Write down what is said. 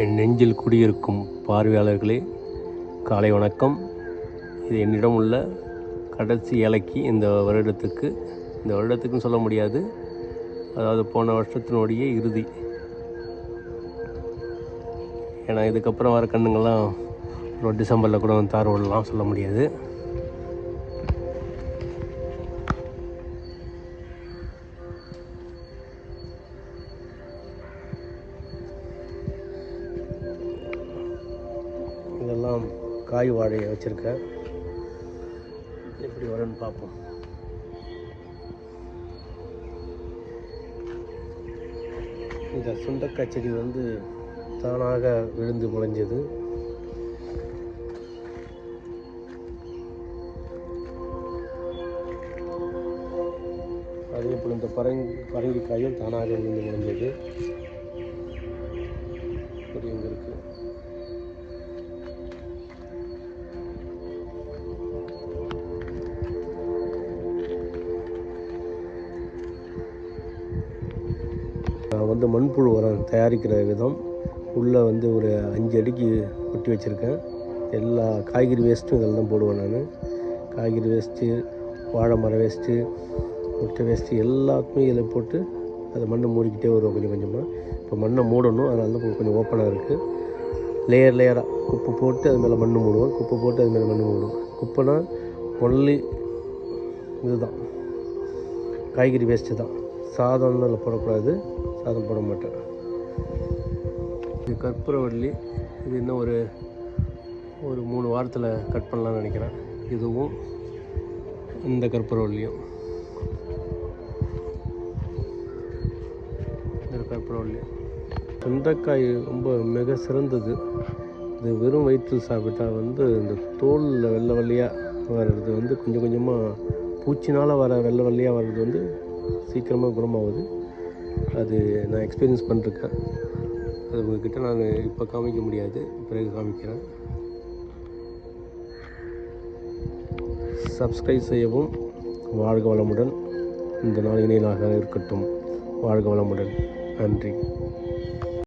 என் நெஞ்சில் குடியிருக்கும் பார்வையாளர்களே, காலை வணக்கம். இது என்னிடம் உள்ள கடைசி இலைக்கு இந்த வருடத்துக்குன்னு சொல்ல முடியாது, அதாவது போன வருஷத்தினுடைய இறுதி. ஏன்னா இதுக்கப்புறம் வர கண்ணுங்கள்லாம் ஒரு டிசம்பரில் கூட தார் விடலாம், சொல்ல முடியாது. இதெல்லாம் காய் வாழையை வச்சுருக்கேன், எப்படி வரும்னு பார்ப்போம். இந்த சுண்டக்காய் செடி தானாக விழுந்து முளைஞ்சது. அதே போல் இந்த பரங்கிக்காயும் தானாக விழுந்து முளைஞ்சது. இங்கே இருக்கு. நான் மண்புழு உரம் தயாரிக்கிற விதம் உள்ளே ஒரு 5 அடிக்கு கொட்டி வச்சுருக்கேன். எல்லா காய்கறி வேஸ்ட்டும் இதில் தான் போடுவேன் நான். காய்கறி வேஸ்ட்டு, வாழை மரம் வேஸ்ட்டு, முட்டை வேஸ்ட்டு எல்லாத்தையுமே இதில் போட்டு அதை மண்ணை மூடிக்கிட்டே வருவோம் கொஞ்சம் கொஞ்சமாக. இப்போ மண்ணை மூடணும், அதனால தான் கொஞ்சம் ஓப்பனாக இருக்குது. லேயராக குப்பை போட்டு அது மேலே மண் மூடுவோம், குப்பை போட்டு அது மேலே மண் மூடுவோம். குப்பைனா ஒன்லி இதுதான், காய்கறி வேஸ்ட்டு தான். சாதம்னு அதில் போடக்கூடாது, சாதம் போட மாட்டேன். இது கற்பூரவள்ளி. இது இன்னும் ஒரு 3 வாரத்தில் கட் பண்ணலான்னு நினைக்கிறேன். இதுவும் இந்த கற்பூரவள்ளியும் கற்பூரவள்ளி. சுண்டைக்காய் ரொம்ப மிக சிறந்தது. இது வெறும் வயிற்றில் சாப்பிட்டால் இந்த தோலில் வெள்ளை வெள்ளையாக வர்றது கொஞ்சம் கொஞ்சமாக பூச்சினால் வர வெள்ளை வெள்ளையாக வர்றது சீக்கிரமாக குணமாகுது. அது நான் எக்ஸ்பீரியன்ஸ் பண்ணிருக்கேன். அது உங்கள்கிட்ட நான் இப்போ காமிக்க முடியாது, பிறகு காமிக்கிறேன். சப்ஸ்கிரைப் செய்யவும். வாழ்க வளமுடன். இந்த நாள் இணையலாக இருக்கட்டும். வாழ்க வளமுடன். நன்றி.